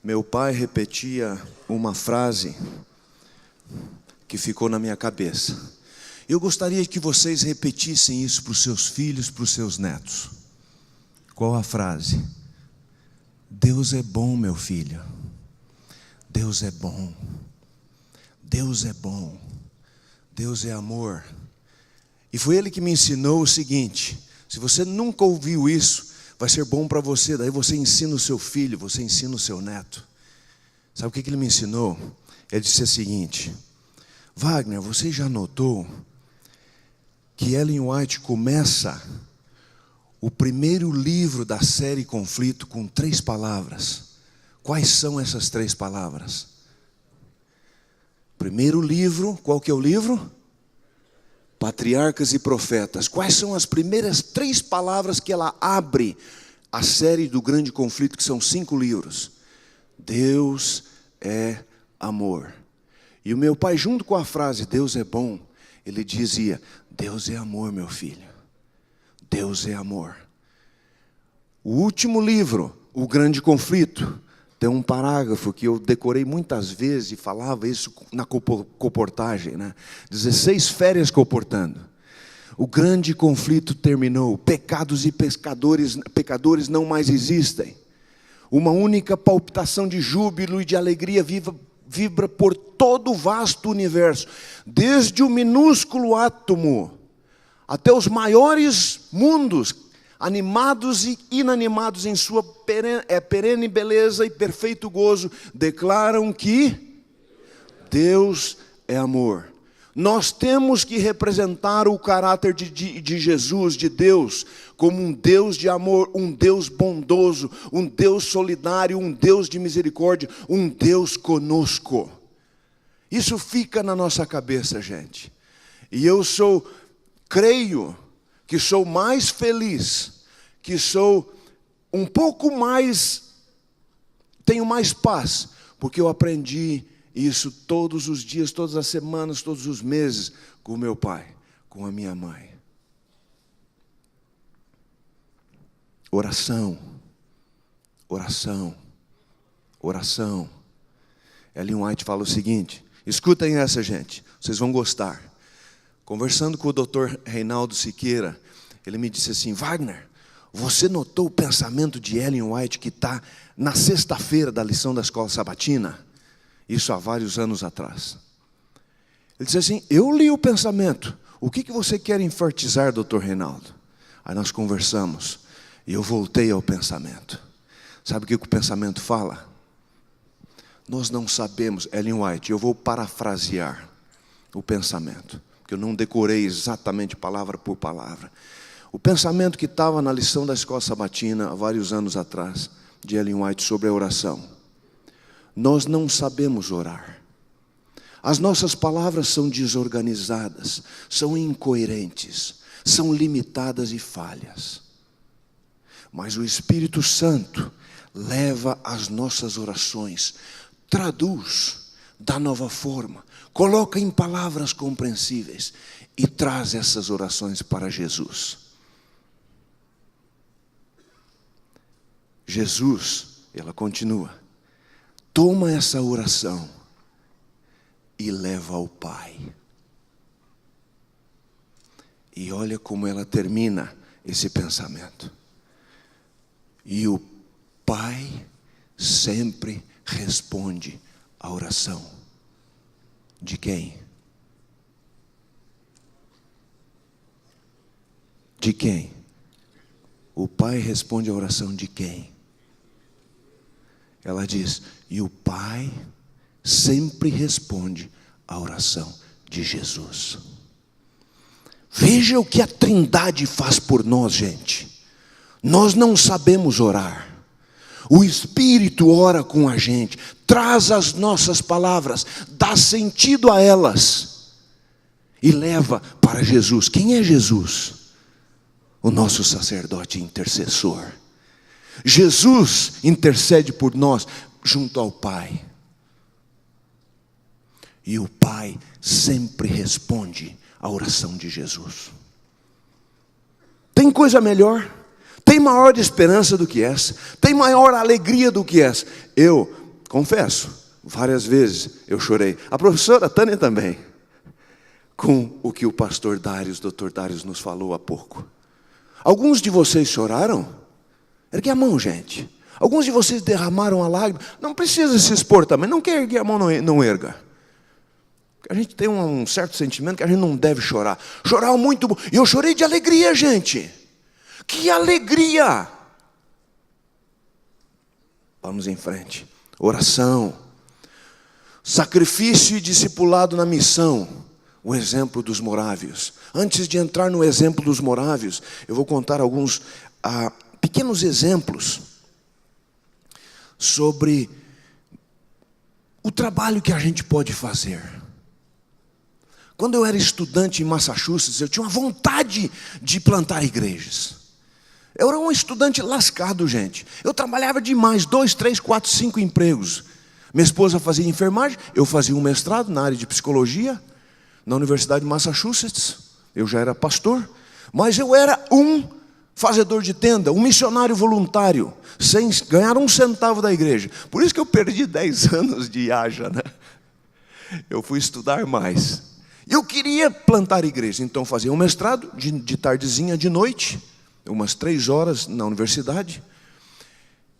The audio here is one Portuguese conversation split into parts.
Meu pai repetia uma frase que ficou na minha cabeça. Eu gostaria que vocês repetissem isso para os seus filhos, para os seus netos. Qual a frase? Deus é bom, meu filho. Deus é bom. Deus é bom. Deus é amor. E foi ele que me ensinou o seguinte: se você nunca ouviu isso, vai ser bom para você. Daí você ensina o seu filho, você ensina o seu neto. Sabe o que ele me ensinou? Ele disse o seguinte: Wagner, você já notou que Ellen White começa o primeiro livro da série Conflito com 3 palavras? Quais são essas 3 palavras? Primeiro livro, qual que é o livro? Patriarcas e Profetas. Quais são as primeiras 3 palavras que ela abre a série do Grande Conflito, que são 5 livros? Deus é amor. E o meu pai, junto com a frase Deus é bom, ele dizia: Deus é amor, meu filho. Deus é amor. O último livro, O Grande Conflito, tem um parágrafo que eu decorei muitas vezes e falava isso na comportagem, né? 16 férias comportando. O grande conflito terminou. Pecados e pecadores não mais existem. Uma única palpitação de júbilo e de alegria vibra por todo o vasto universo. Desde o minúsculo átomo até os maiores mundos, animados e inanimados em sua perene beleza e perfeito gozo, declaram que Deus é amor. Nós temos que representar o caráter de Jesus, de Deus, como um Deus de amor, um Deus bondoso, um Deus solidário, um Deus de misericórdia, um Deus conosco. Isso fica na nossa cabeça, gente. E eu creio que sou mais feliz, que sou um pouco mais, tenho mais paz, porque eu aprendi isso todos os dias, todas as semanas, todos os meses, com o meu pai, com a minha mãe. Oração, oração, oração. Ellen White fala o seguinte, escutem essa, gente, vocês vão gostar. Conversando com o Dr. Reinaldo Siqueira, ele me disse assim: Wagner, você notou o pensamento de Ellen White que está na sexta-feira da lição da escola sabatina? Isso há vários anos atrás. Ele disse assim: eu li o pensamento. O que você quer enfatizar, Dr. Reinaldo? Aí nós conversamos e eu voltei ao pensamento. Sabe o que o pensamento fala? Nós não sabemos, Ellen White, eu vou parafrasear o pensamento, porque eu não decorei exatamente palavra por palavra. O pensamento que estava na lição da escola sabatina há vários anos atrás, de Ellen White, sobre a oração. Nós não sabemos orar. As nossas palavras são desorganizadas, são incoerentes, são limitadas e falhas. Mas o Espírito Santo leva as nossas orações, traduz, dá nova forma, coloca em palavras compreensíveis e traz essas orações para Jesus. Jesus, ela continua, toma essa oração e leva ao Pai. E olha como ela termina esse pensamento. E o Pai sempre responde à oração. De quem? De quem? O Pai responde à oração de quem? Ela diz, e o Pai sempre responde à oração de Jesus. Veja o que a Trindade faz por nós, gente. Nós não sabemos orar. O Espírito ora com a gente, traz as nossas palavras, dá sentido a elas e leva para Jesus. Quem é Jesus? O nosso sacerdote intercessor. Jesus intercede por nós junto ao Pai. E o Pai sempre responde à oração de Jesus. Tem coisa melhor? Tem maior esperança do que essa? Tem maior alegria do que essa? Eu Confesso, várias vezes eu chorei. A professora Tânia também, com o que o pastor Darius, doutor Darius, nos falou há pouco. Alguns de vocês choraram? Ergue a mão, gente. Alguns de vocês derramaram a lágrima. Não precisa se expor também. Não quer erguer a mão, não erga. A gente tem um certo sentimento que a gente não deve chorar. Chorar é muito bom. E eu chorei de alegria, gente. Que alegria! Vamos em frente. Oração. Sacrifício e discipulado na missão. O exemplo dos morávios. Antes de entrar no exemplo dos morávios, eu vou contar alguns pequenos exemplos sobre o trabalho que a gente pode fazer. Quando eu era estudante em Massachusetts, eu tinha uma vontade de plantar igrejas. Eu era um estudante lascado, gente. Eu trabalhava demais, 2, 3, 4, 5 empregos. Minha esposa fazia enfermagem, eu fazia um mestrado na área de psicologia, na Universidade de Massachusetts. Eu já era pastor, mas eu era um fazedor de tenda, um missionário voluntário, sem ganhar um centavo da igreja. Por isso que eu perdi 10 anos de IAJA, né? Eu fui estudar mais. Eu queria plantar igreja, então fazia um mestrado de tardezinha, de noite, umas 3 horas na universidade.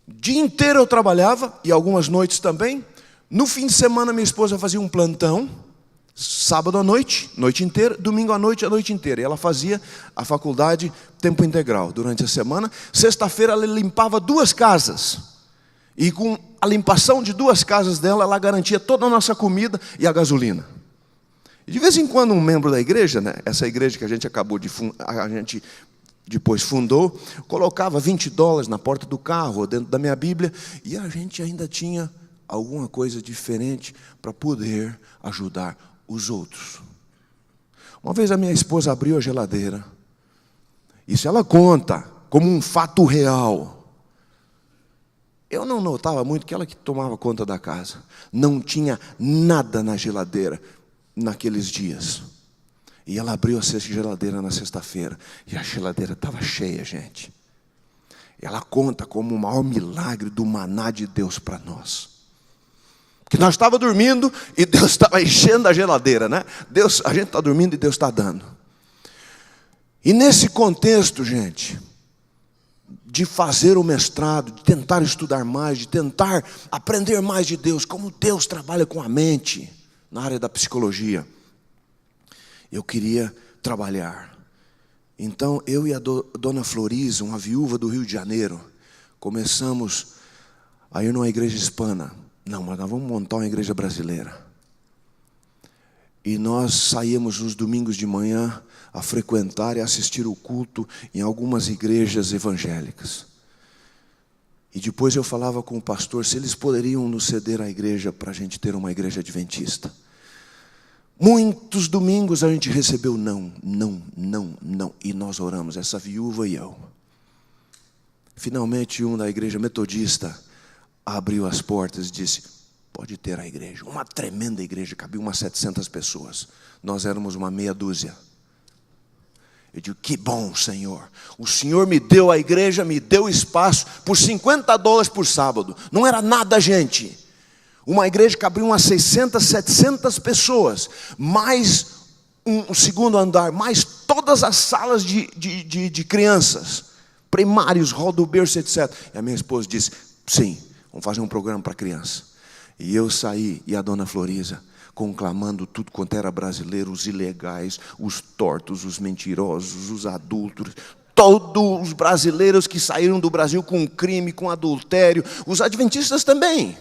Dia inteiro eu trabalhava, e algumas noites também. No fim de semana minha esposa fazia um plantão, sábado à noite, noite inteira, domingo à noite, a noite inteira. E ela fazia a faculdade tempo integral durante a semana. Sexta-feira ela limpava 2 casas. E com a limpação de 2 casas dela, ela garantia toda a nossa comida e a gasolina. E de vez em quando um membro da igreja, né, essa igreja que a gente a gente depois fundou, colocava $20 na porta do carro, ou dentro da minha Bíblia, e a gente ainda tinha alguma coisa diferente para poder ajudar os outros. Uma vez a minha esposa abriu a geladeira. Isso ela conta como um fato real. Eu não notava muito que ela que tomava conta da casa. Não tinha nada na geladeira naqueles dias. E ela abriu a geladeira na sexta-feira. E a geladeira estava cheia, gente. Ela conta como o maior milagre do maná de Deus para nós. Que nós estávamos dormindo e Deus estava enchendo a geladeira, né? A gente está dormindo e Deus está dando. E nesse contexto, gente, de fazer o mestrado, de tentar estudar mais, de tentar aprender mais de Deus, como Deus trabalha com a mente na área da psicologia, eu queria trabalhar. Então, eu e a dona Florisa, uma viúva do Rio de Janeiro, começamos a ir numa igreja hispana. Não, mas nós vamos montar uma igreja brasileira. E nós saímos nos domingos de manhã a frequentar e assistir o culto em algumas igrejas evangélicas. E depois eu falava com o pastor se eles poderiam nos ceder a igreja para a gente ter uma igreja adventista. Muitos domingos a gente recebeu não. E nós oramos, essa viúva e eu. Finalmente um da igreja metodista abriu as portas e disse, pode ter a igreja. Uma tremenda igreja, cabia umas 700 pessoas. Nós éramos uma meia dúzia. Eu digo, que bom, Senhor. O Senhor me deu a igreja, me deu espaço por $50 por sábado. Não era nada, gente. Uma igreja que cabia umas 600, 700 pessoas. Mais um segundo andar, mais todas as salas de crianças. Primários, hall do berço, etc. E a minha esposa disse, sim, vamos fazer um programa para criança. E eu saí, e a dona Florisa, conclamando tudo quanto era brasileiro, os ilegais, os tortos, os mentirosos, os adúlteros, todos os brasileiros que saíram do Brasil com crime, com adultério, os adventistas também.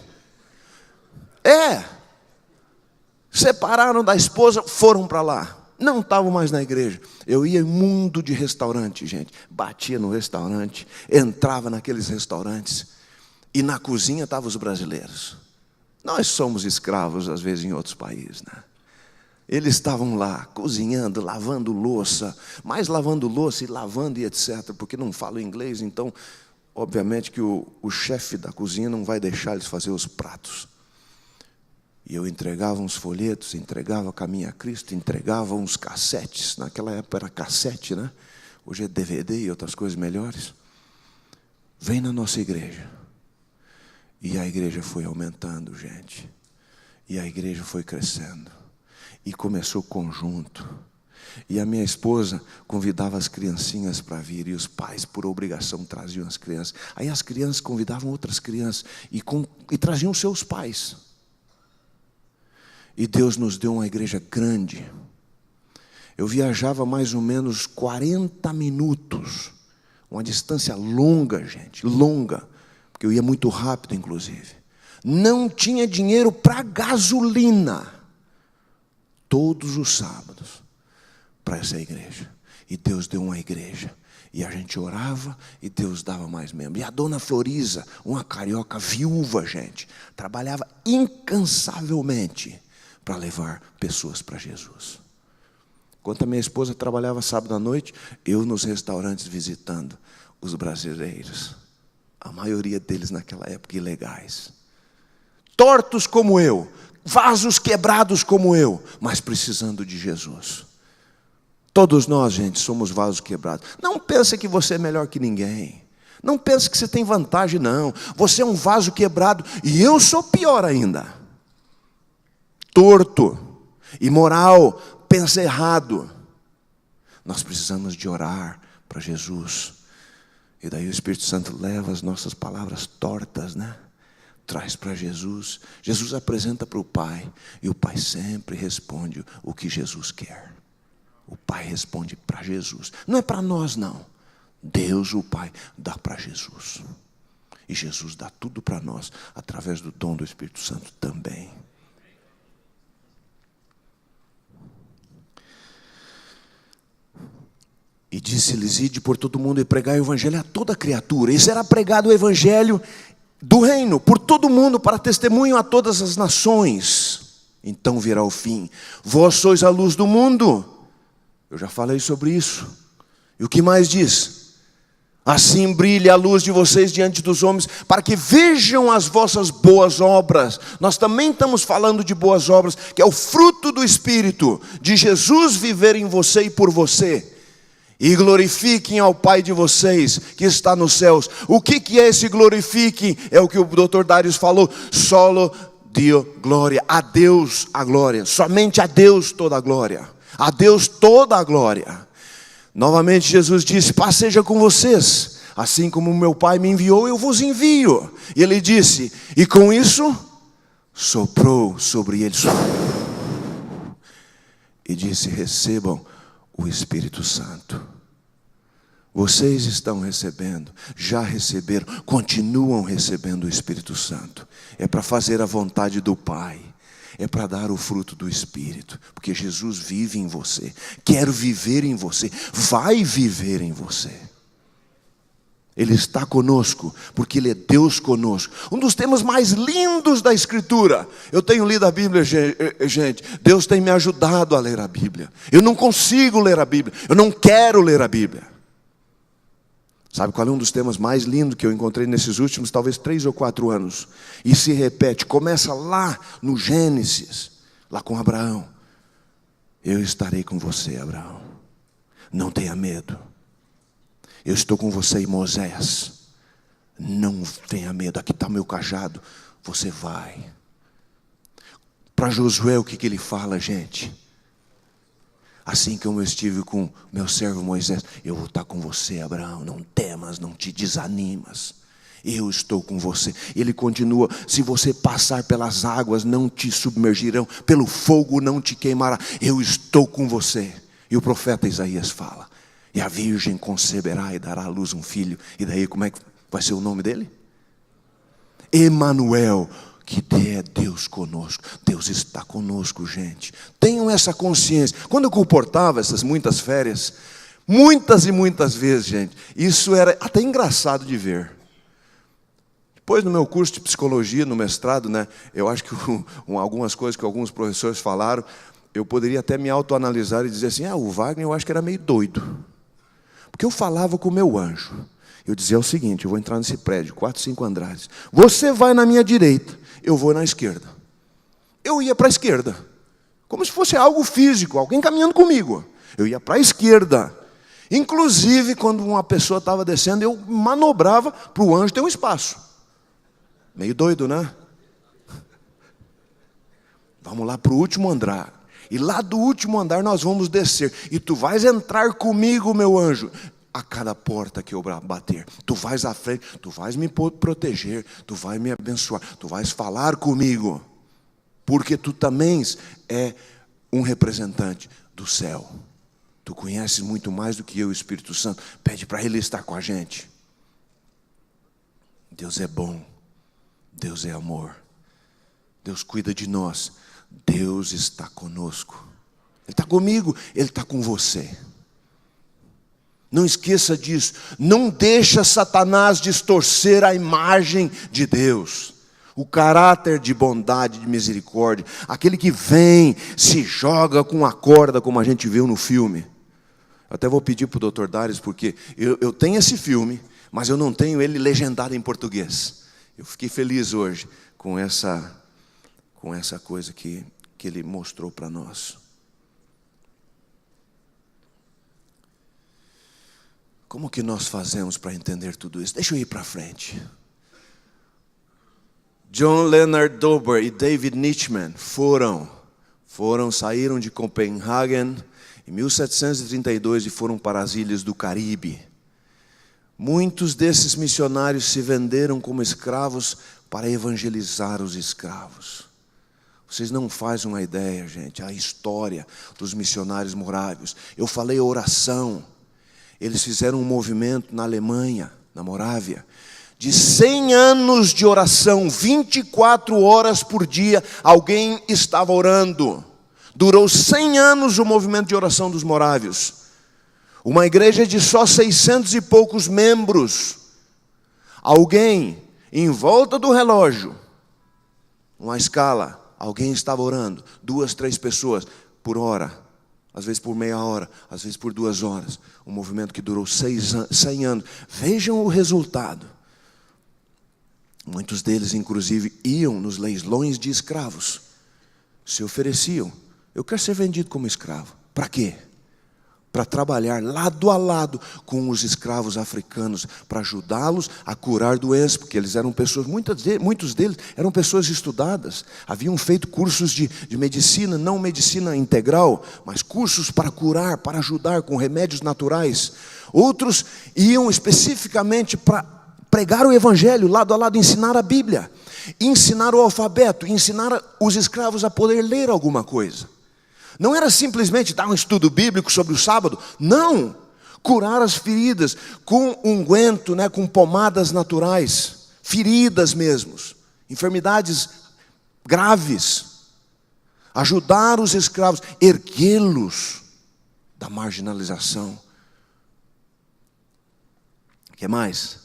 Separaram da esposa, foram para lá. Não estavam mais na igreja. Eu ia em mundo de restaurante, gente. Batia no restaurante, entrava naqueles restaurantes. E na cozinha estavam os brasileiros. Nós somos escravos, às vezes, em outros países, né? Eles estavam lá, cozinhando, lavando louça. Mais lavando louça e lavando e etc. Porque não falam inglês, então, obviamente que o chefe da cozinha não vai deixar eles fazer os pratos. E eu entregava uns folhetos, entregava Caminho a Cristo, entregava uns cassetes. Naquela época era cassete, né? Hoje é DVD e outras coisas melhores. Vem na nossa igreja. E a igreja foi aumentando, gente. E a igreja foi crescendo. E começou conjunto. E a minha esposa convidava as criancinhas para vir. E os pais, por obrigação, traziam as crianças. Aí as crianças convidavam outras crianças. E traziam seus pais. E Deus nos deu uma igreja grande. Eu viajava mais ou menos 40 minutos. Uma distância longa, gente. Longa. Porque eu ia muito rápido, inclusive. Não tinha dinheiro para gasolina. Todos os sábados. Para essa igreja. E Deus deu uma igreja. E a gente orava e Deus dava mais membros. E a dona Floriza, uma carioca viúva, gente, trabalhava incansavelmente para levar pessoas para Jesus. Enquanto a minha esposa trabalhava sábado à noite, eu nos restaurantes visitando os brasileiros. A maioria deles naquela época ilegais. Tortos como eu, vasos quebrados como eu, mas precisando de Jesus. Todos nós, gente, somos vasos quebrados. Não pense que você é melhor que ninguém. Não pense que você tem vantagem, não. Você é um vaso quebrado e eu sou pior ainda. Torto, imoral, pensa errado. Nós precisamos de orar para Jesus. E daí o Espírito Santo leva as nossas palavras tortas, né? Traz para Jesus. Jesus apresenta para o Pai. E o Pai sempre responde o que Jesus quer. O Pai responde para Jesus. Não é para nós, não. Deus, o Pai, dá para Jesus. E Jesus dá tudo para nós, através do dom do Espírito Santo também. E disse-lhes: ide por todo mundo e pregai o evangelho a toda criatura. Isso era pregado o evangelho do reino, por todo mundo, para testemunho a todas as nações. Então virá o fim. Vós sois a luz do mundo. Eu já falei sobre isso. E o que mais diz? Assim brilhe a luz de vocês diante dos homens, para que vejam as vossas boas obras. Nós também estamos falando de boas obras, que é o fruto do Espírito, de Jesus viver em você e por você. E glorifiquem ao Pai de vocês, que está nos céus. O que é esse glorifiquem? É o que o Dr. Darius falou. Solo Dio glória. A Deus a glória. Somente a Deus toda a glória. A Deus toda a glória. Novamente Jesus disse: paz seja com vocês. Assim como meu Pai me enviou, eu vos envio. E ele disse, e com isso soprou sobre eles. E disse: recebam o Espírito Santo. Vocês estão recebendo, já receberam, continuam recebendo o Espírito Santo. É para fazer a vontade do Pai. É para dar o fruto do Espírito. Porque Jesus vive em você. Quer viver em você. Vai viver em você. Ele está conosco, porque Ele é Deus conosco. Um dos temas mais lindos da Escritura. Eu tenho lido a Bíblia, gente. Deus tem me ajudado a ler a Bíblia. Eu não consigo ler a Bíblia. Eu não quero ler a Bíblia. Sabe qual é um dos temas mais lindos que eu encontrei nesses últimos, talvez 3 ou 4 anos? E se repete, começa lá no Gênesis, lá com Abraão. Eu estarei com você, Abraão. Não tenha medo. Eu estou com você, Moisés. Não tenha medo, aqui está meu cajado. Você vai. Para Josué, o que ele fala, gente? Assim como eu estive com meu servo Moisés, eu vou estar com você, Abraão. Não temas, não te desanimas. Eu estou com você. Ele continua: se você passar pelas águas, não te submergirão. Pelo fogo não te queimará. Eu estou com você. E o profeta Isaías fala: e a virgem conceberá e dará à luz um filho. E daí como é que vai ser o nome dele? Emanuel, que é Deus conosco. Deus está conosco, gente. Tenham essa consciência. Quando eu comportava essas muitas férias, muitas e muitas vezes, gente, isso era até engraçado de ver. Depois no meu curso de psicologia, no mestrado, né, eu acho que algumas coisas que alguns professores falaram, eu poderia até me autoanalisar e dizer assim: o Wagner eu acho que era meio doido. Porque eu falava com o meu anjo. Eu dizia o seguinte: eu vou entrar nesse prédio, 4, 5 andares. Você vai na minha direita, eu vou na esquerda. Eu ia para a esquerda. Como se fosse algo físico, alguém caminhando comigo. Eu ia para a esquerda. Inclusive, quando uma pessoa estava descendo, eu manobrava para o anjo ter um espaço. Meio doido, né? Vamos lá para o último andar. E lá do último andar nós vamos descer. E tu vais entrar comigo, meu anjo, a cada porta que eu bater. Tu vais à frente, tu vais me proteger, tu vais me abençoar, tu vais falar comigo. Porque tu também é um representante do céu. Tu conheces muito mais do que eu, o Espírito Santo. Pede para Ele estar com a gente. Deus é bom. Deus é amor. Deus cuida de nós. Deus está conosco. Ele está comigo, Ele está com você. Não esqueça disso. Não deixa Satanás distorcer a imagem de Deus. O caráter de bondade, de misericórdia. Aquele que vem, se joga com a corda, como a gente viu no filme. Eu até vou pedir para o Dr. Darius, porque eu tenho esse filme, mas eu não tenho ele legendado em português. Eu fiquei feliz hoje com essa coisa que ele mostrou para nós. Como que nós fazemos para entender tudo isso? Deixa eu ir para frente. John Leonard Dober e David Nichtman saíram de Copenhagen em 1732 e foram para as ilhas do Caribe. Muitos desses missionários se venderam como escravos para evangelizar os escravos. Vocês não fazem uma ideia, gente, a história dos missionários morávios. Eu falei oração. Eles fizeram um movimento na Alemanha, na Morávia, de 100 anos de oração, 24 horas por dia, alguém estava orando. Durou 100 anos o movimento de oração dos morávios. Uma igreja de só 600 e poucos membros. Alguém, em volta do relógio, uma escala, alguém estava orando, 2, 3 pessoas por hora, às vezes por meia hora, às vezes por 2 horas. Um movimento que durou 100 anos. Vejam o resultado. Muitos deles, inclusive, iam nos leilões de escravos. Se ofereciam. Eu quero ser vendido como escravo. Para quê? Para trabalhar lado a lado com os escravos africanos, para ajudá-los a curar doenças, porque eles eram pessoas, muitos deles eram pessoas estudadas, haviam feito cursos de medicina, não medicina integral, mas cursos para curar, para ajudar com remédios naturais. Outros iam especificamente para pregar o evangelho, lado a lado, ensinar a Bíblia, ensinar o alfabeto, ensinar os escravos a poder ler alguma coisa. Não era simplesmente dar um estudo bíblico sobre o sábado. Não. Curar as feridas com unguento, com pomadas naturais. Feridas mesmo. Enfermidades graves. Ajudar os escravos. Erguê-los da marginalização. O que mais?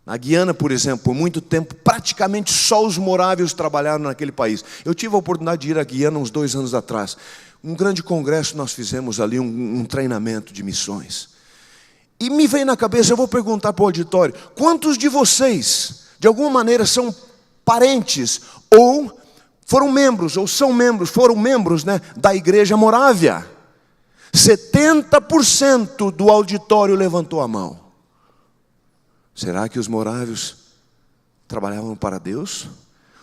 Na Guiana, por exemplo, por muito tempo, praticamente só os morávios trabalharam naquele país. Eu tive a oportunidade de ir à Guiana uns 2 anos atrás. Um grande congresso nós fizemos ali, um treinamento de missões. E me veio na cabeça, eu vou perguntar para o auditório, quantos de vocês, de alguma maneira, são parentes, ou foram membros da igreja Morávia? 70% do auditório levantou a mão. Será que os morávios trabalhavam para Deus?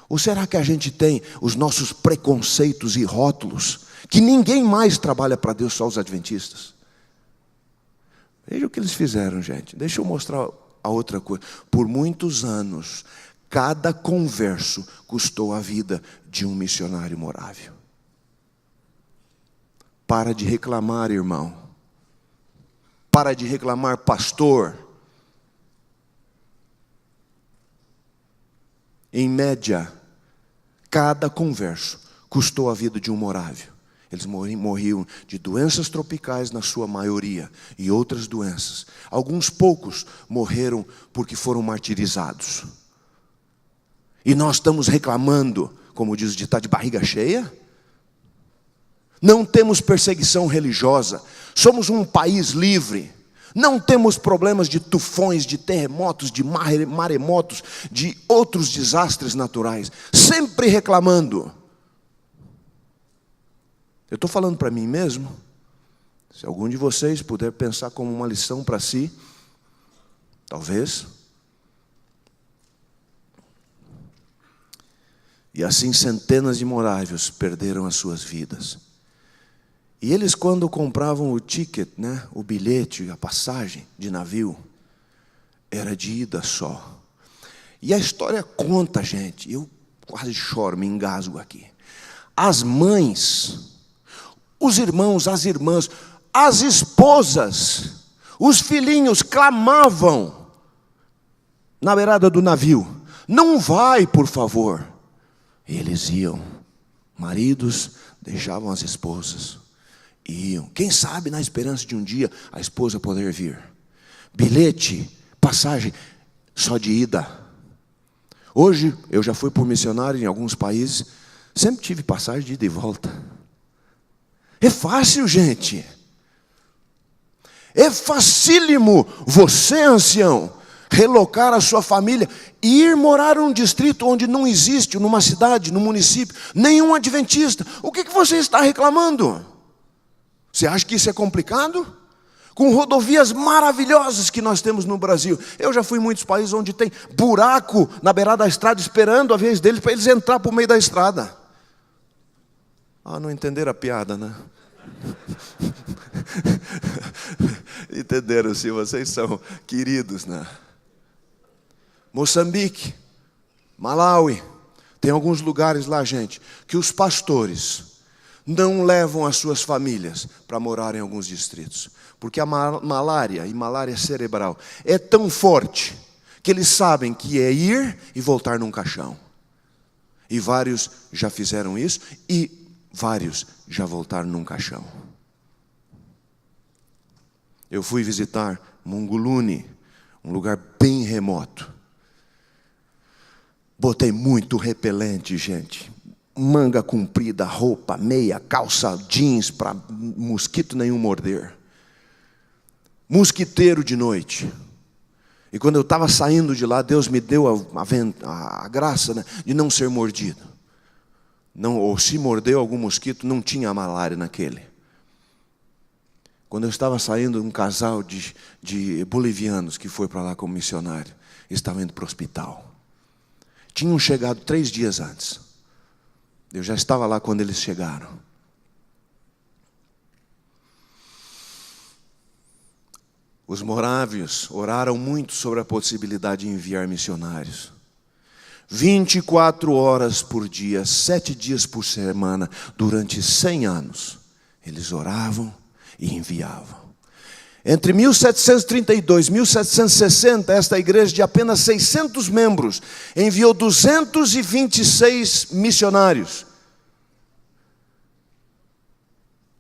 Ou será que a gente tem os nossos preconceitos e rótulos, que ninguém mais trabalha para Deus, só os adventistas? Veja o que eles fizeram, gente. Deixa eu mostrar a outra coisa. Por muitos anos, cada converso custou a vida de um missionário morávio. Para de reclamar, irmão. Para de reclamar, pastor. Em média, cada converso custou a vida de um morávio. Eles morriam de doenças tropicais na sua maioria e outras doenças. Alguns poucos morreram porque foram martirizados. E nós estamos reclamando, como diz o ditado, de barriga cheia? Não temos perseguição religiosa. Somos um país livre. Não temos problemas de tufões, de terremotos, de maremotos, de outros desastres naturais. Sempre reclamando. Eu estou falando para mim mesmo. Se algum de vocês puder pensar como uma lição para si, talvez. E assim centenas de morávios perderam as suas vidas. E eles, quando compravam o ticket, né, o bilhete, a passagem de navio, era de ida só. E a história conta, gente, eu quase choro, me engasgo aqui. As mães, os irmãos, as irmãs, as esposas, os filhinhos clamavam na beirada do navio: não vai, por favor. E eles iam. Maridos deixavam as esposas, iam. Quem sabe na esperança de um dia a esposa poder vir. Bilhete, passagem, só de ida. Hoje, eu já fui por missionário em alguns países, sempre tive passagem de ida e volta. É fácil, gente. É facílimo você, ancião, relocar a sua família e ir morar num distrito onde não existe, numa cidade, num município, nenhum adventista. O que você está reclamando? Você acha que isso é complicado? Com rodovias maravilhosas que nós temos no Brasil. Eu já fui em muitos países onde tem buraco na beirada da estrada, esperando a vez deles para eles entrar por meio da estrada. Ah, não entenderam a piada, né? Entenderam, sim, vocês são queridos, né? Moçambique, Malawi, tem alguns lugares lá, gente, que os pastores não levam as suas famílias para morar em alguns distritos. Porque a malária, e malária cerebral, é tão forte que eles sabem que é ir e voltar num caixão. E vários já fizeram isso e vários já voltaram num caixão. Eu fui visitar Munguluni, um lugar bem remoto. Botei muito repelente, gente. Manga comprida, roupa, meia, calça jeans para mosquito nenhum morder. Mosquiteiro de noite. E quando eu estava saindo de lá, Deus me deu a graça, né, de não ser mordido. Não, ou se mordeu algum mosquito, não tinha malária naquele. Quando eu estava saindo, um casal de bolivianos que foi para lá como missionário, estavam indo para o hospital. Tinham chegado 3 dias antes. Eu já estava lá quando eles chegaram. Os morávios oraram muito sobre a possibilidade de enviar missionários. 24 horas por dia, 7 dias por semana, durante 100 anos, eles oravam e enviavam. Entre 1732 e 1760, esta igreja de apenas 600 membros enviou 226 missionários.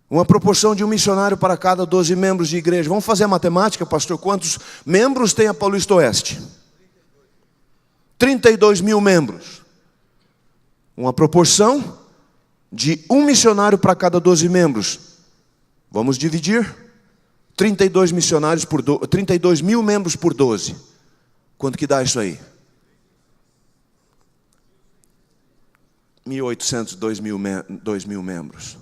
Uma proporção de um missionário para cada 12 membros de igreja. Vamos fazer a matemática, pastor? Quantos membros tem a Paulista Oeste? 32 mil membros. Uma proporção de um missionário para cada 12 membros. Vamos dividir? 32 missionários por 32 mil membros por 12. Quanto que dá isso aí? 1.800, 2 mil membros.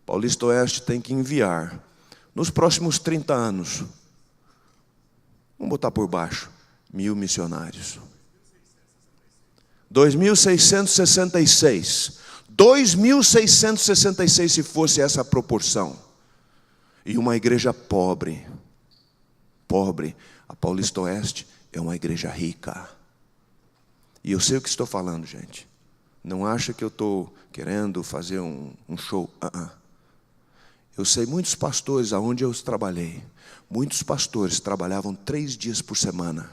Paulista Oeste tem que enviar, nos próximos 30 anos, vamos botar por baixo, 1.000 missionários. 2.666. 2.666 se fosse essa proporção. E uma igreja pobre. A Paulista Oeste é uma igreja rica. E eu sei o que estou falando, gente. Não acha que eu estou querendo fazer um show. Eu sei muitos pastores, aonde eu trabalhei, muitos pastores trabalhavam 3 dias por semana,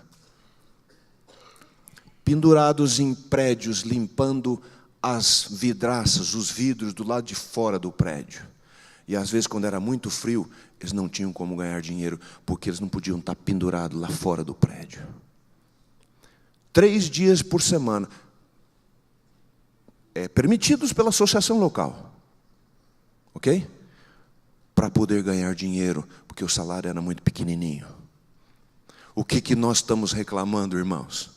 pendurados em prédios, limpando as vidraças, os vidros do lado de fora do prédio. E às vezes, quando era muito frio, eles não tinham como ganhar dinheiro, porque eles não podiam estar pendurados lá fora do prédio. 3 dias por semana, permitidos pela associação local, ok? Para poder ganhar dinheiro, porque o salário era muito pequenininho. O que nós estamos reclamando, irmãos?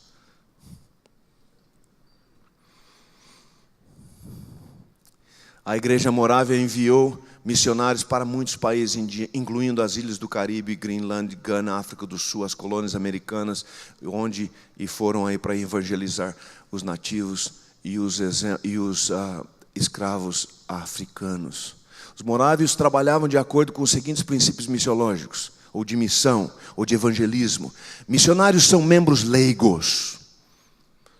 A igreja Morávia enviou missionários para muitos países, incluindo as ilhas do Caribe, Greenland, Gana, África do Sul, as colônias americanas, onde foram aí para evangelizar os nativos e os escravos africanos. Os morávios trabalhavam de acordo com os seguintes princípios missiológicos, ou de missão, ou de evangelismo. Missionários são membros leigos.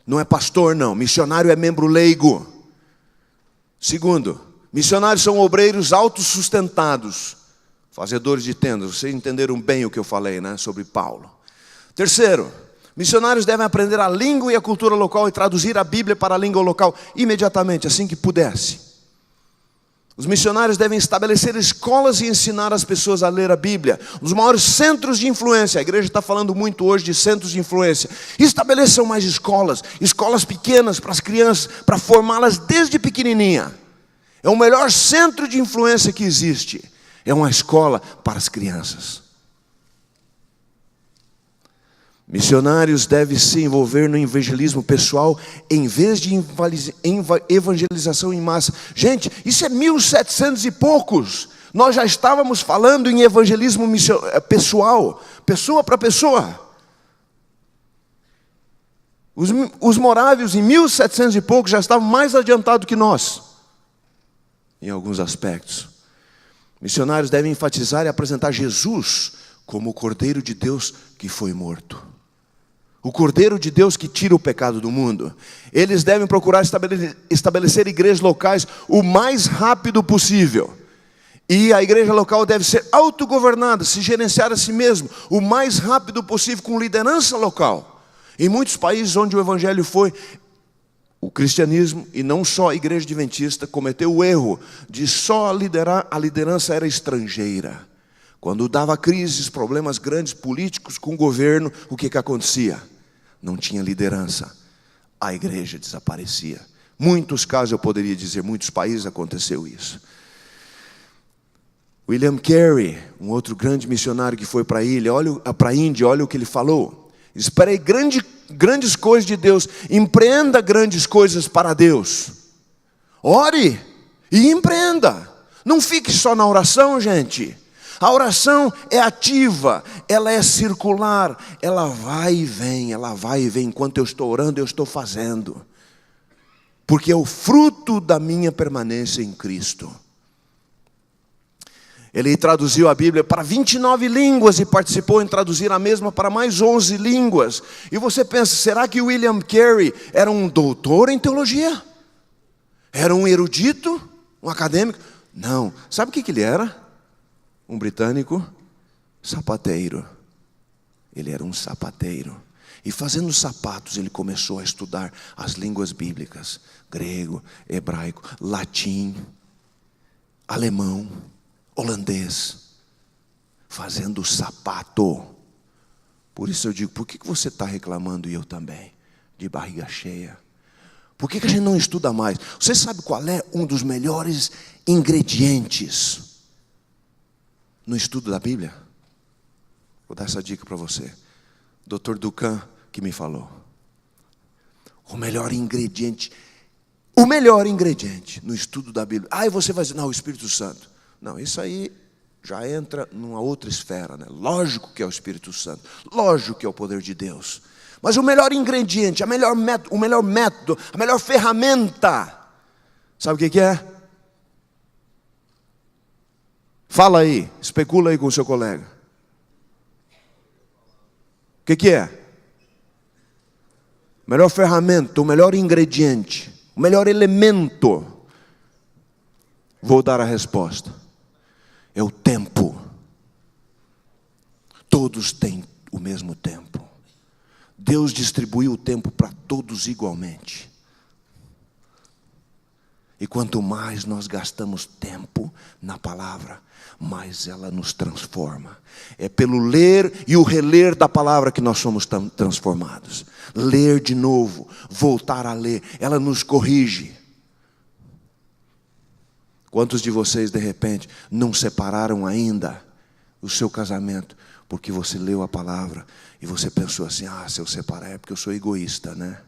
Não é pastor, não. Missionário é membro leigo. Segundo, missionários são obreiros autossustentados, fazedores de tendas. Vocês entenderam bem o que eu falei, né, sobre Paulo. Terceiro, missionários devem aprender a língua e a cultura local e traduzir a Bíblia para a língua local imediatamente, assim que pudesse. Os missionários devem estabelecer escolas e ensinar as pessoas a ler a Bíblia. Os maiores centros de influência, a igreja está falando muito hoje de centros de influência. Estabeleçam mais escolas pequenas para as crianças, para formá-las desde pequenininha. É o melhor centro de influência que existe. É uma escola para as crianças. Missionários devem se envolver no evangelismo pessoal em vez de evangelização em massa. Gente, isso é 1700 e poucos. Nós já estávamos falando em evangelismo pessoal, pessoa para pessoa. Os morávios em 1700 e poucos já estavam mais adiantados que nós, em alguns aspectos. Missionários devem enfatizar e apresentar Jesus como o Cordeiro de Deus que foi morto. O Cordeiro de Deus que tira o pecado do mundo. Eles devem procurar estabelecer igrejas locais o mais rápido possível. E a igreja local deve ser autogovernada, se gerenciar a si mesmo o mais rápido possível com liderança local. Em muitos países onde o evangelho foi, o cristianismo, e não só a igreja adventista, cometeu o erro de só liderar, a liderança era estrangeira. Quando dava crises, problemas grandes políticos com o governo, o que acontecia? Não tinha liderança. A igreja desaparecia. Muitos casos, eu poderia dizer, muitos países aconteceu isso. William Carey, um outro grande missionário que foi para a Índia, olha o que ele falou. Espere grandes coisas de Deus. Empreenda grandes coisas para Deus. Ore e empreenda. Não fique só na oração, gente. A oração é ativa, ela é circular, ela vai e vem, Enquanto eu estou orando, eu estou fazendo. Porque é o fruto da minha permanência em Cristo. Ele traduziu a Bíblia para 29 línguas e participou em traduzir a mesma para mais 11 línguas. E você pensa, será que William Carey era um doutor em teologia? Era um erudito? Um acadêmico? Não. Sabe o que ele era? Um britânico sapateiro. Ele era um sapateiro. E fazendo sapatos, ele começou a estudar as línguas bíblicas. Grego, hebraico, latim, alemão, holandês. Fazendo sapato. Por isso eu digo, por que você está reclamando e eu também? De barriga cheia. Por que a gente não estuda mais? Você sabe qual é um dos melhores ingredientes no estudo da Bíblia? Vou dar essa dica para você. Dr. Ducan que me falou. O melhor ingrediente no estudo da Bíblia. E você vai dizer, não, o Espírito Santo. Não, isso aí já entra numa outra esfera, né? Lógico que é o Espírito Santo. Lógico que é o poder de Deus. Mas o melhor ingrediente, o melhor método, a melhor ferramenta, sabe o que é? Fala aí, especula aí com o seu colega. O que é? Melhor ferramenta, o melhor ingrediente, o melhor elemento. Vou dar a resposta. É o tempo. Todos têm o mesmo tempo. Deus distribuiu o tempo para todos igualmente. E quanto mais nós gastamos tempo na palavra, mais ela nos transforma. É pelo ler e o reler da palavra que nós somos transformados. Ler de novo, voltar a ler, ela nos corrige. Quantos de vocês, de repente, não separaram ainda o seu casamento, porque você leu a palavra e você pensou assim, se eu separar é porque eu sou egoísta, né?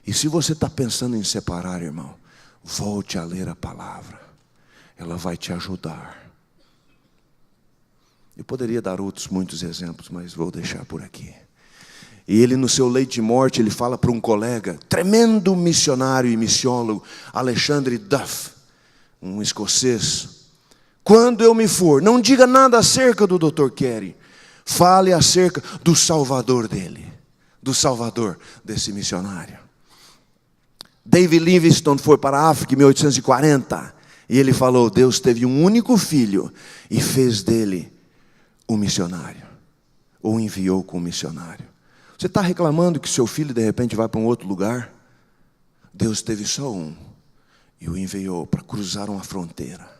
E se você está pensando em separar, irmão, Volte a ler a palavra. Ela vai te ajudar. Eu poderia dar outros muitos exemplos, mas vou deixar por aqui. E ele, no seu leito de morte, ele fala para um colega, tremendo missionário e missiólogo, Alexandre Duff, um escocês: quando eu me for, não diga nada acerca do Dr. Carey. Fale acerca do Salvador dele, do Salvador desse missionário. David Livingstone foi para a África em 1840, e ele falou: Deus teve um único filho e fez dele um missionário, ou enviou como missionário. Você está reclamando que seu filho de repente vai para um outro lugar? Deus teve só um e o enviou para cruzar uma fronteira,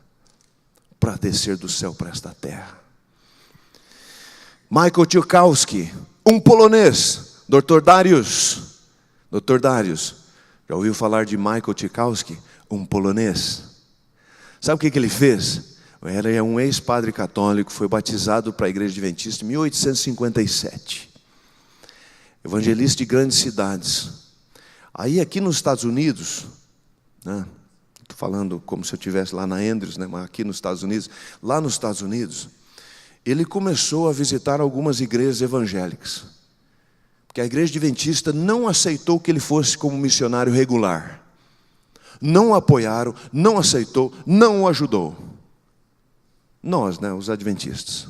para descer do céu para esta terra. Michael Cichowski, um polonês, Dr. Darius, já ouviu falar de Michael Cichowski? Um polonês. Sabe o que ele fez? Ele é um ex-padre católico, foi batizado para a Igreja Adventista em 1857. Evangelista de grandes cidades. Aí aqui nos Estados Unidos, né, estou falando como se eu estivesse lá na Andrews, né, mas aqui nos Estados Unidos, lá nos Estados Unidos, ele começou a visitar algumas igrejas evangélicas. Porque a Igreja Adventista não aceitou que ele fosse como missionário regular. Não o apoiaram, não aceitou, não o ajudou. Nós, né, os adventistas.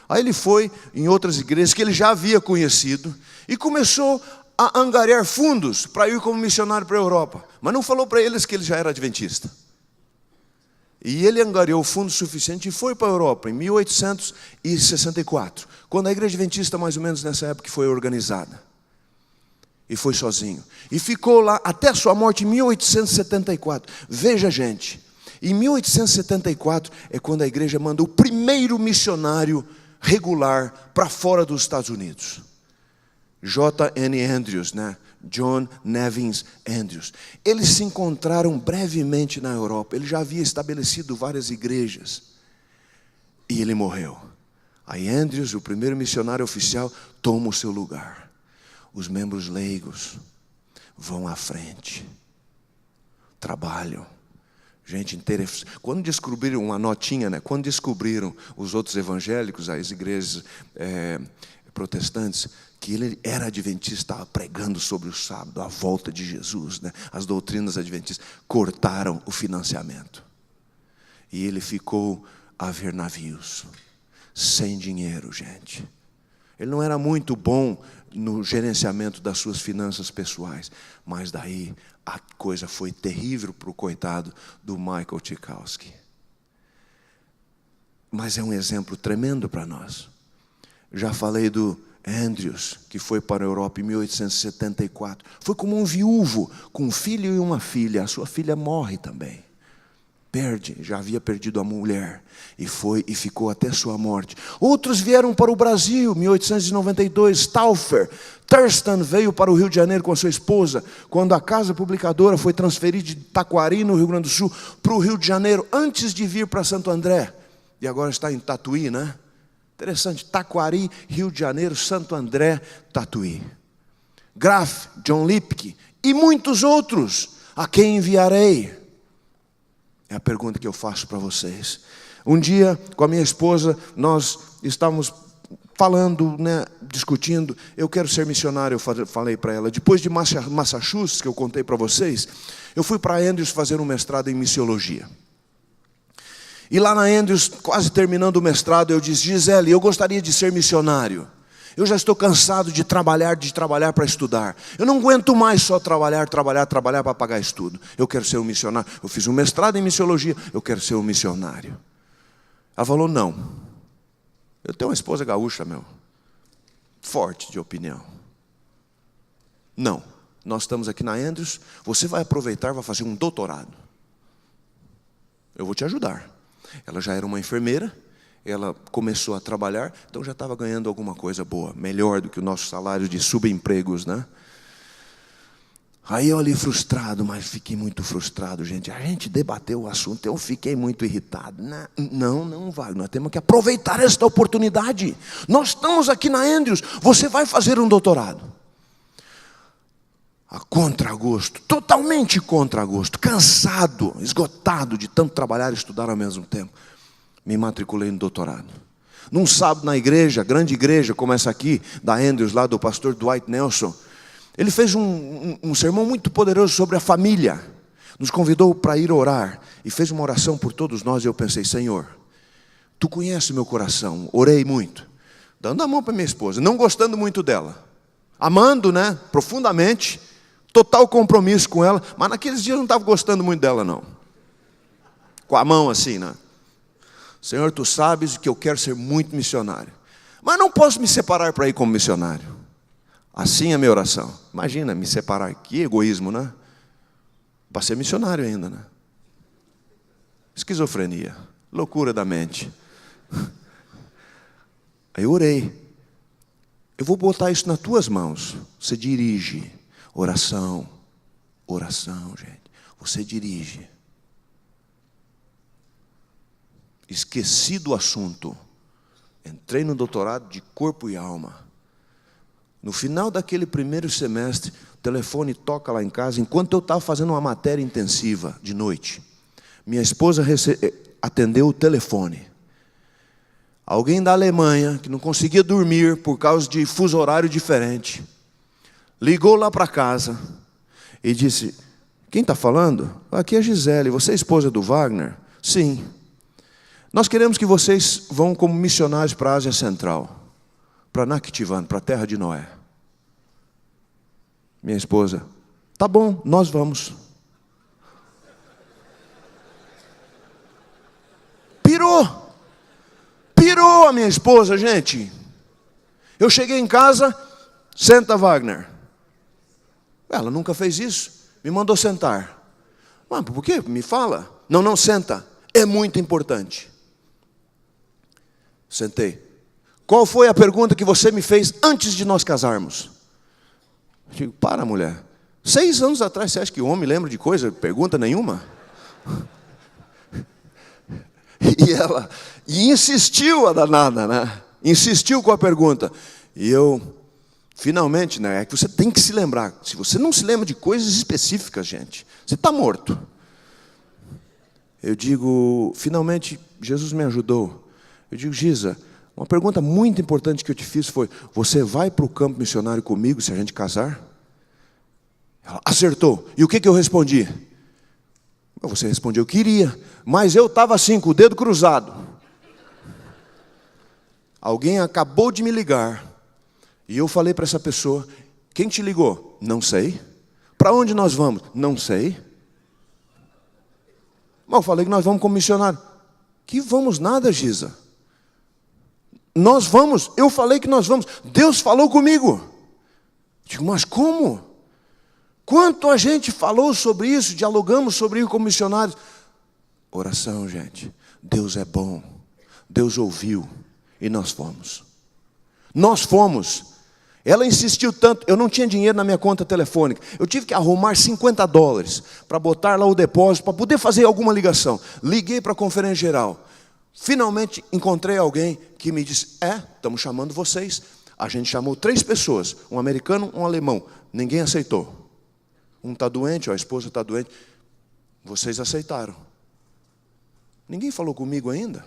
Aí ele foi em outras igrejas que ele já havia conhecido e começou a angariar fundos para ir como missionário para a Europa. Mas não falou para eles que ele já era adventista. E ele angariou fundo suficiente e foi para a Europa em 1864, quando a Igreja Adventista, mais ou menos nessa época, foi organizada. E foi sozinho. E ficou lá até a sua morte em 1874. Veja, gente, em 1874 é quando a igreja manda o primeiro missionário regular para fora dos Estados Unidos. J.N. Andrews, né? John Nevins Andrews. Eles se encontraram brevemente na Europa. Ele já havia estabelecido várias igrejas. E ele morreu. Aí Andrews, o primeiro missionário oficial, toma o seu lugar. Os membros leigos vão à frente. Trabalham. Gente interessante. Quando descobriram uma notinha, né? Quando descobriram os outros evangélicos, as igrejas protestantes, que ele era adventista, estava pregando sobre o sábado, a volta de Jesus, né? As doutrinas adventistas, cortaram o financiamento. E ele ficou a ver navios, sem dinheiro, gente. Ele não era muito bom no gerenciamento das suas finanças pessoais, mas daí a coisa foi terrível para o coitado do Michael Cichowski. Mas é um exemplo tremendo para nós. Já falei do Andrews, que foi para a Europa em 1874. Foi como um viúvo, com um filho e uma filha. A sua filha morre também. Perde, já havia perdido a mulher. E ficou até sua morte. Outros vieram para o Brasil, 1892. Thurston veio para o Rio de Janeiro com a sua esposa, quando a casa publicadora foi transferida de Taquari, no Rio Grande do Sul, para o Rio de Janeiro, antes de vir para Santo André. E agora está em Tatuí, né? Interessante, Taquari, Rio de Janeiro, Santo André, Tatuí. Graf, John Lipke e muitos outros. A quem enviarei? É a pergunta que eu faço para vocês. Um dia, com a minha esposa, nós estávamos falando, né, discutindo. Eu quero ser missionário, eu falei para ela. Depois de Massachusetts, que eu contei para vocês, eu fui para Andrews fazer um mestrado em missiologia. E lá na Andrews, quase terminando o mestrado, eu disse: Gisele, eu gostaria de ser missionário. Eu já estou cansado de trabalhar para estudar. Eu não aguento mais só trabalhar para pagar estudo. Eu quero ser um missionário. Eu fiz um mestrado em missiologia, eu quero ser um missionário. Ela falou: não. Eu tenho uma esposa gaúcha, forte de opinião. Não, nós estamos aqui na Andrews, você vai aproveitar, vai fazer um doutorado. Eu vou te ajudar. Ela já era uma enfermeira, ela começou a trabalhar, então já estava ganhando alguma coisa boa, melhor do que o nosso salário de subempregos, né? Aí eu ali frustrado, mas fiquei muito frustrado, gente. A gente debateu o assunto, eu fiquei muito irritado. Não vai, nós temos que aproveitar esta oportunidade. Nós estamos aqui na Andrews, você vai fazer um doutorado. a contragosto, totalmente contragosto, cansado, esgotado de tanto trabalhar e estudar ao mesmo tempo, me matriculei no doutorado. Num sábado na igreja, grande igreja, como essa aqui, da Andrews, lá do pastor Dwight Nelson, ele fez um sermão muito poderoso sobre a família. Nos convidou para ir orar e fez uma oração por todos nós. E eu pensei, Senhor, Tu conheces o meu coração. Orei muito, dando a mão para minha esposa, não gostando muito dela, amando, né, profundamente, total compromisso com ela, mas naqueles dias eu não estava gostando muito dela, não. Com a mão assim, né? Senhor, Tu sabes que eu quero ser muito missionário, mas não posso me separar para ir como missionário. Assim é a minha oração. Imagina, me separar, que egoísmo, né? Para ser missionário ainda, né? Esquizofrenia, loucura da mente. Aí eu orei. Eu vou botar isso nas tuas mãos. Você dirige. Oração, oração, gente. Você dirige. Esqueci do assunto. Entrei no doutorado de corpo e alma. No final daquele primeiro semestre, o telefone toca lá em casa, enquanto eu estava fazendo uma matéria intensiva de noite. Minha esposa atendeu o telefone. Alguém da Alemanha, que não conseguia dormir por causa de fuso horário diferente, ligou lá para casa e disse, quem está falando? Aqui é a Gisele, você é esposa do Wagner? Sim. Nós queremos que vocês vão como missionários para a Ásia Central, para Nakhchivan, para a terra de Noé. Minha esposa, tá bom, nós vamos. Pirou a minha esposa, gente. Eu cheguei em casa, senta Wagner. Ela nunca fez isso, me mandou sentar. Mas por quê? Me fala. Não, senta. É muito importante. Sentei. Qual foi a pergunta que você me fez antes de nós casarmos? Eu digo, para, mulher. 6 anos atrás, você acha que o homem lembra de coisa? Pergunta nenhuma? E insistiu a danada, né? Insistiu com a pergunta. E eu, finalmente, né? É que você tem que se lembrar. Se você não se lembra de coisas específicas, gente, você está morto. Eu digo, finalmente, Jesus me ajudou. Eu digo, Gisa, uma pergunta muito importante que eu te fiz foi, você vai para o campo missionário comigo se a gente casar? Ela acertou. E o que eu respondi? Você respondeu, eu queria, mas eu estava assim, com o dedo cruzado. Alguém acabou de me ligar, e eu falei para essa pessoa, quem te ligou? Não sei. Para onde nós vamos? Não sei. Mas eu falei que nós vamos como missionário. Que vamos nada, Gisa. Nós vamos, eu falei que nós vamos. Deus falou comigo. Digo, mas como? Quanto a gente falou sobre isso, dialogamos sobre isso como missionários. Oração, gente. Deus é bom. Deus ouviu. E nós fomos. Nós fomos. Ela insistiu tanto, eu não tinha dinheiro na minha conta telefônica. Eu tive que arrumar $50 para botar lá o depósito, para poder fazer alguma ligação. Liguei para a conferência geral. Finalmente encontrei alguém que me disse, estamos chamando vocês. A gente chamou 3 pessoas, um americano, um alemão. Ninguém aceitou. Um está doente, a esposa está doente. Vocês aceitaram. Ninguém falou comigo ainda?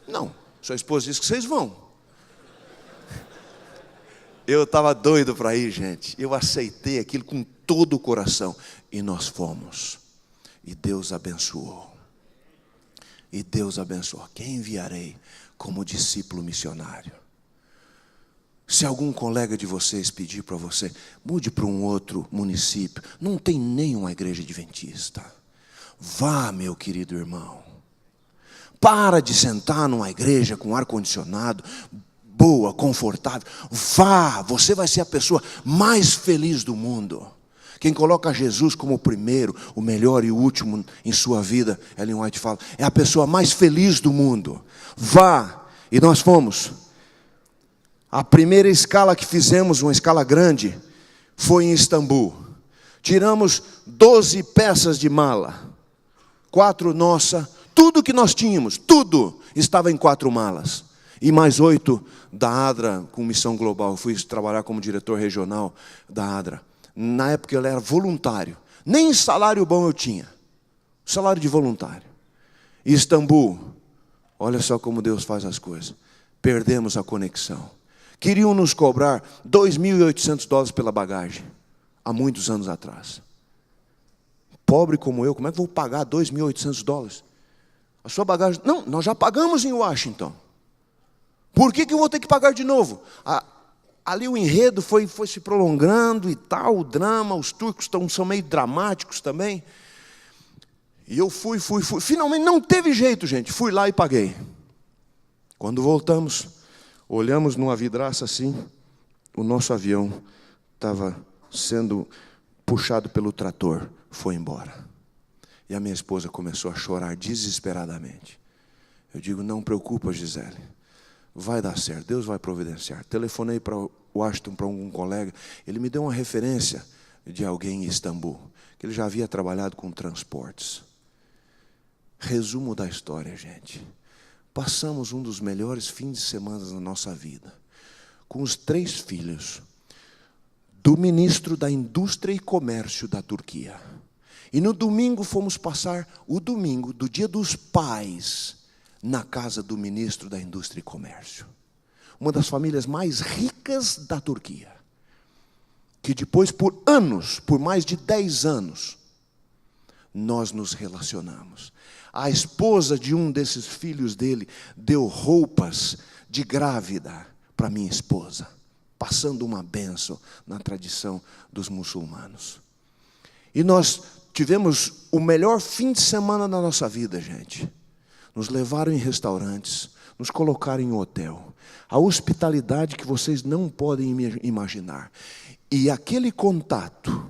Não, sua esposa disse que vocês vão. Eu estava doido para ir, gente. Eu aceitei aquilo com todo o coração. E nós fomos. E Deus abençoou. E Deus abençoou. Quem enviarei como discípulo missionário? Se algum colega de vocês pedir para você, mude para um outro município, não tem nenhuma igreja adventista. Vá, meu querido irmão. Para de sentar numa igreja com ar-condicionado, boa, confortável. Vá, você vai ser a pessoa mais feliz do mundo. Quem coloca Jesus como o primeiro, o melhor e o último em sua vida, Ellen White fala, é a pessoa mais feliz do mundo. Vá, e nós fomos. A primeira escala que fizemos, uma escala grande, foi em Istambul. Tiramos 12 peças de mala. 4 nossa, tudo que nós tínhamos, tudo estava em 4 malas. E mais 8 da ADRA, com missão global. Eu fui trabalhar como diretor regional da ADRA, Na época eu era voluntário. Nem salário bom eu tinha. Salário de voluntário. Istambul. Olha só como Deus faz as coisas. Perdemos a conexão. Queriam nos cobrar $2.800 pela bagagem. Há muitos anos atrás. Pobre como eu, como é que vou pagar $2.800? A sua bagagem... Não, nós já pagamos em Washington. Por que eu vou ter que pagar de novo? Ali o enredo foi se prolongando e tal, o drama, os turcos são meio dramáticos também. E eu fui. Finalmente não teve jeito, gente. Fui lá e paguei. Quando voltamos, olhamos numa vidraça assim, o nosso avião estava sendo puxado pelo trator, foi embora. E a minha esposa começou a chorar desesperadamente. Eu digo, não preocupa, Gisele. Vai dar certo, Deus vai providenciar. Telefonei para Washington, para algum colega. Ele me deu uma referência de alguém em Istambul, que ele já havia trabalhado com transportes. Resumo da história, gente. Passamos um dos melhores fins de semana da nossa vida, com os 3 filhos do ministro da Indústria e Comércio da Turquia. E no domingo fomos passar o domingo do Dia dos Pais na casa do ministro da Indústria e Comércio. Uma das famílias mais ricas da Turquia. Que depois, por anos, por mais de 10 anos, nós nos relacionamos. A esposa de um desses filhos dele deu roupas de grávida para minha esposa, passando uma bênção na tradição dos muçulmanos. E nós tivemos o melhor fim de semana da nossa vida, gente. Nos levaram em restaurantes, nos colocaram em hotel. A hospitalidade que vocês não podem imaginar. E aquele contato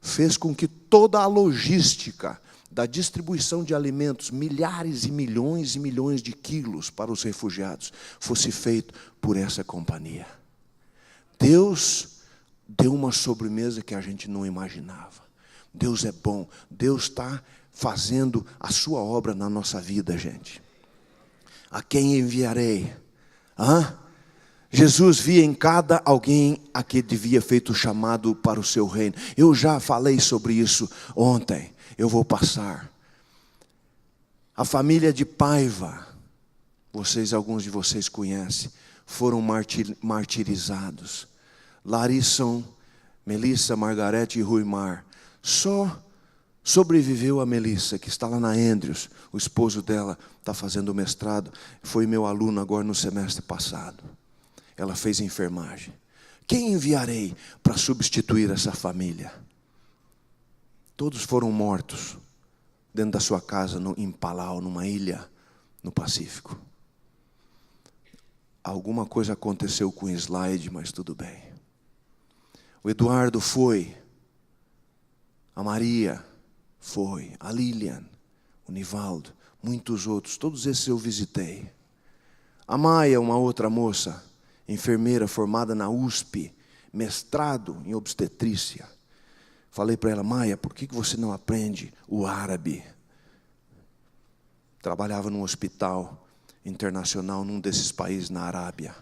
fez com que toda a logística da distribuição de alimentos, milhares e milhões de quilos para os refugiados, fosse feito por essa companhia. Deus deu uma sobremesa que a gente não imaginava. Deus é bom. Deus está fazendo a sua obra na nossa vida, gente. A quem enviarei? Jesus via em cada alguém a que devia feito o chamado para o seu reino. Eu já falei sobre isso ontem. Eu vou passar. A família de Paiva, alguns de vocês conhecem, foram martirizados. Larisson, Melissa, Margarete e Ruimar. Só sobreviveu a Melissa, que está lá na Andrews. O esposo dela está fazendo mestrado. Foi meu aluno agora no semestre passado. Ela fez enfermagem. Quem enviarei para substituir essa família? Todos foram mortos dentro da sua casa em Palau, numa ilha no Pacífico. Alguma coisa aconteceu com o slide, mas tudo bem. O Eduardo foi. A Maria foi. A Lilian, o Nivaldo, muitos outros. Todos esses eu visitei. A Maia, uma outra moça, enfermeira formada na USP, mestrado em obstetrícia. Falei para ela, Maia, por que você não aprende o árabe? Trabalhava num hospital internacional, num desses países na Arábia.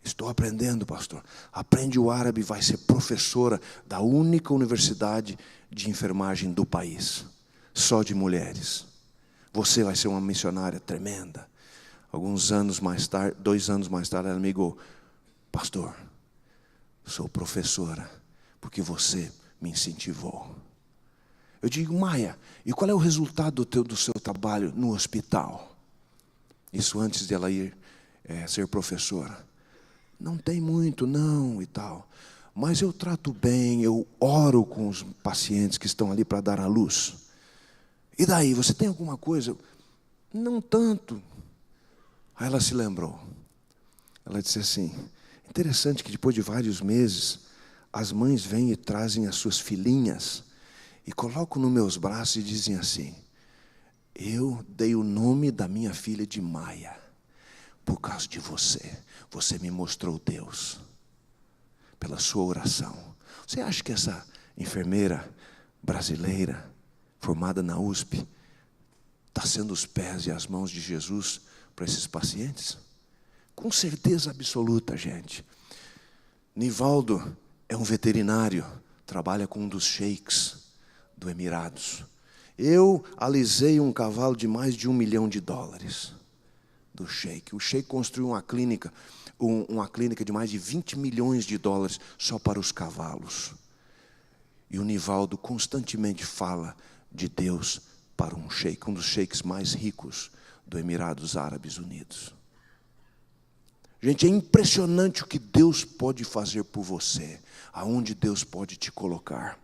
Estou aprendendo, pastor. Aprende o árabe, vai ser professora da única universidade de enfermagem do país. Só de mulheres. Você vai ser uma missionária tremenda. Alguns anos mais tarde, 2 anos mais tarde, ela me ligou, pastor, sou professora, porque você me incentivou. Eu digo, Maia, e qual é o resultado do seu trabalho no hospital? Isso antes de ela ir ser professora. Não tem muito, não, e tal. Mas eu trato bem, eu oro com os pacientes que estão ali para dar à luz. E daí, você tem alguma coisa? Não tanto. Aí ela se lembrou. Ela disse assim, interessante que depois de vários meses, as mães vêm e trazem as suas filhinhas e colocam nos meus braços e dizem assim, eu dei o nome da minha filha de Maia, por causa de você. Você me mostrou Deus, pela sua oração. Você acha que essa enfermeira brasileira, formada na USP, está sendo os pés e as mãos de Jesus para esses pacientes? Com certeza absoluta, gente. Nivaldo é um veterinário, trabalha com um dos sheiks do Emirados. Eu alisei um cavalo de mais de $1 milhão do sheik. O sheik construiu uma clínica de mais de $20 milhões só para os cavalos. E o Nivaldo constantemente fala de Deus para um sheik, um dos sheiks mais ricos do Emirados Árabes Unidos. Gente, é impressionante o que Deus pode fazer por você, aonde Deus pode te colocar.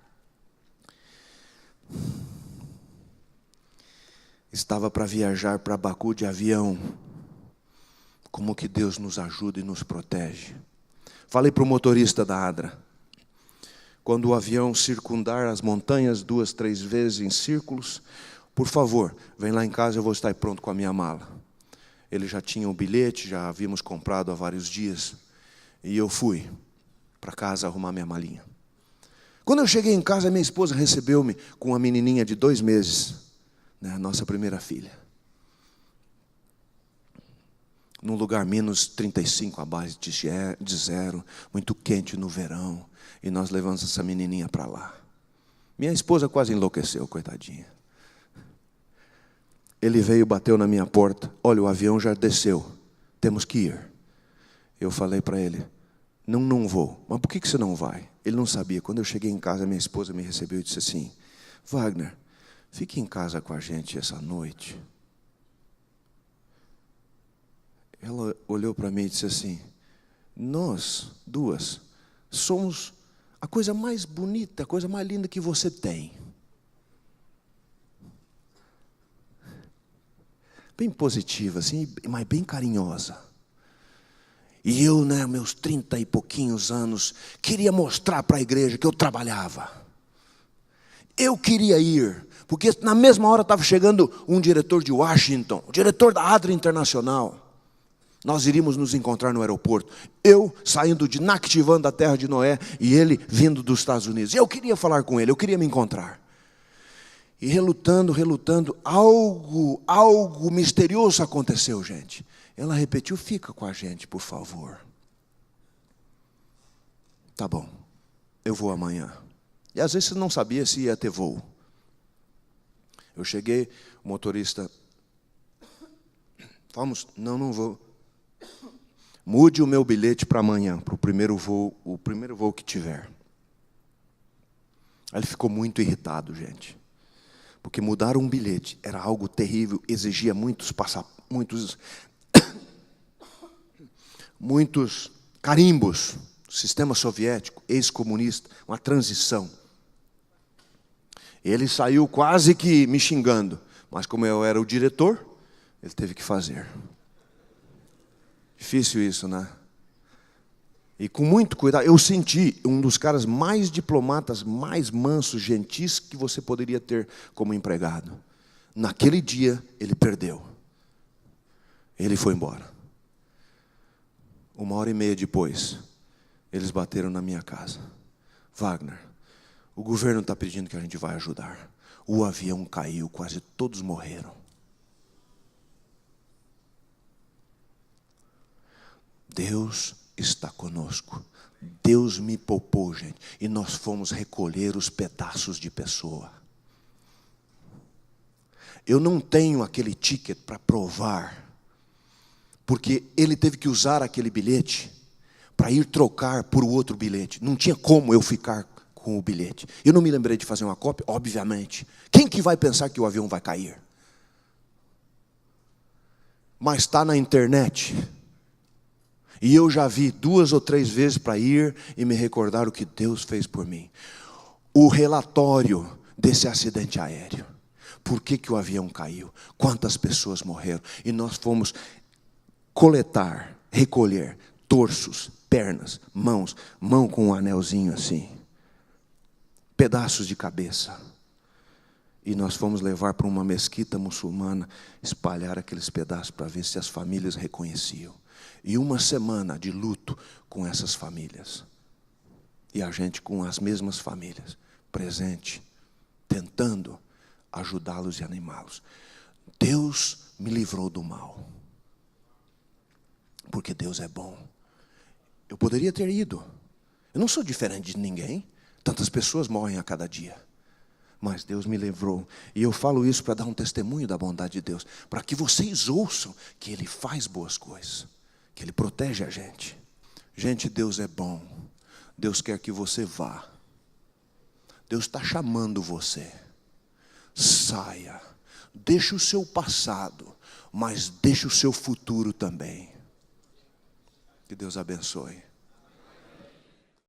Estava para viajar para Baku de avião. Como que Deus nos ajuda e nos protege. Falei para o motorista da Adra, quando o avião circundar as montanhas 2, 3 vezes em círculos, por favor, vem lá em casa, eu vou estar pronto com a minha mala. Ele já tinha o bilhete, já havíamos comprado há vários dias. E eu fui para casa arrumar minha malinha. Quando eu cheguei em casa, minha esposa recebeu-me com uma menininha de 2 meses, né, a nossa primeira filha. Num lugar menos 35 abaixo de zero, muito quente no verão. E nós levamos essa menininha para lá. Minha esposa quase enlouqueceu, coitadinha. Ele veio, bateu na minha porta. Olha, o avião já desceu. Temos que ir. Eu falei para ele, não vou. Mas por que você não vai? Ele não sabia. Quando eu cheguei em casa, minha esposa me recebeu e disse assim, Wagner, fique em casa com a gente essa noite. Ela olhou para mim e disse assim, nós duas somos a coisa mais bonita, a coisa mais linda que você tem. Bem positiva, assim, mas bem carinhosa. E eu, né, meus 30 e pouquinhos anos, queria mostrar para a igreja que eu trabalhava. Eu queria ir, porque na mesma hora estava chegando um diretor de Washington, o diretor da Adra Internacional. Nós iríamos nos encontrar no aeroporto. Eu saindo de Nakhichevan, da terra de Noé, e ele vindo dos Estados Unidos. Eu queria falar com ele, eu queria me encontrar. E relutando, algo misterioso aconteceu, gente. Ela repetiu, fica com a gente, por favor. Tá bom, eu vou amanhã. E às vezes você não sabia se ia ter voo. Eu cheguei, o motorista, vamos, não vou. Mude o meu bilhete para amanhã, para o primeiro voo que tiver. Aí ele ficou muito irritado, gente. Porque mudar um bilhete era algo terrível, exigia muitos carimbos. Sistema soviético, ex-comunista, uma transição. Ele saiu quase que me xingando, mas como eu era o diretor, ele teve que fazer. Difícil isso, né? E com muito cuidado, eu senti um dos caras mais diplomatas, mais mansos, gentis que você poderia ter como empregado. Naquele dia, ele perdeu. Ele foi embora. 1h30 depois, eles bateram na minha casa. Wagner, o governo está pedindo que a gente vai ajudar. O avião caiu, quase todos morreram. Deus está conosco. Deus me poupou, gente. E nós fomos recolher os pedaços de pessoa. Eu não tenho aquele ticket para provar. Porque ele teve que usar aquele bilhete para ir trocar por outro bilhete. Não tinha como eu ficar com o bilhete. Eu não me lembrei de fazer uma cópia, obviamente. Quem que vai pensar que o avião vai cair? Mas está na internet. E eu já vi 2 ou 3 vezes para ir e me recordar o que Deus fez por mim. O relatório desse acidente aéreo. Por que o avião caiu? Quantas pessoas morreram? E nós fomos coletar, recolher torsos, pernas, mão com um anelzinho assim. Pedaços de cabeça. E nós fomos levar para uma mesquita muçulmana, espalhar aqueles pedaços para ver se as famílias reconheciam. E 1 semana de luto com essas famílias. E a gente com as mesmas famílias, presente, tentando ajudá-los e animá-los. Deus me livrou do mal. Porque Deus é bom. Eu poderia ter ido. Eu não sou diferente de ninguém. Tantas pessoas morrem a cada dia. Mas Deus me livrou. E eu falo isso para dar um testemunho da bondade de Deus. Para que vocês ouçam que Ele faz boas coisas. Que Ele protege a gente. Gente, Deus é bom. Deus quer que você vá. Deus está chamando você. Saia. Deixa o seu passado. Mas deixa o seu futuro também. Que Deus abençoe.